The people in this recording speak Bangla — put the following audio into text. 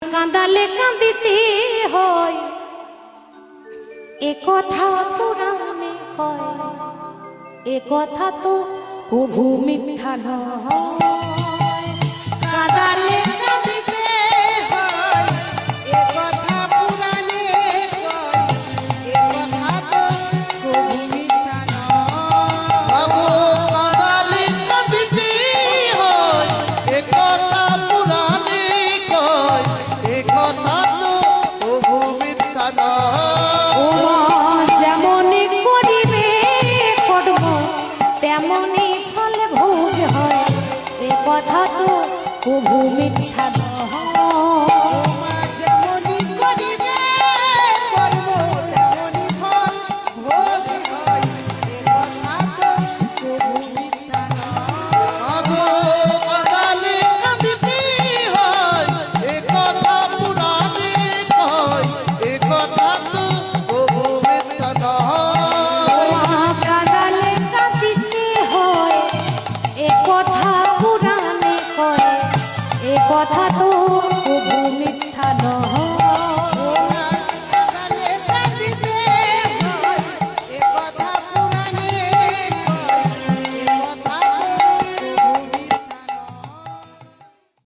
কাঁদালে কাঁদিতে হয় এ কথা পুরাণে কয়, এ কথা তো কভু মিথ্যা নয়। কাঁদালে কাঁদিতে হয় এ কথা পুরাণে কয়, এ কথা তো কভু মিথ্যা নয়। কাঁদালে কাঁদিতে হয় এ কথা পুরাণে কয়, এ কথা তো কভু মিথ্যা নয়। যেমনই করিবে কর্ম তেমনই ফল ভোগ হয়, এ কথা তো কভু মিথ্যা নয়। যেমনই করিবে কর্ম তেমনই ফল ভোগ হয়, এ কথা তো কভু মিথ্যা নয়। কাঁদালে কাঁদিতে হয় এ কথা পুরাণে কয়, এ কথা তো কভু মিথ্যা নয়। কাঁদালে কাঁদিতে হয় এ কথা পুরাণে কয়, এ কথা তো কভু মিথ্যা নয়।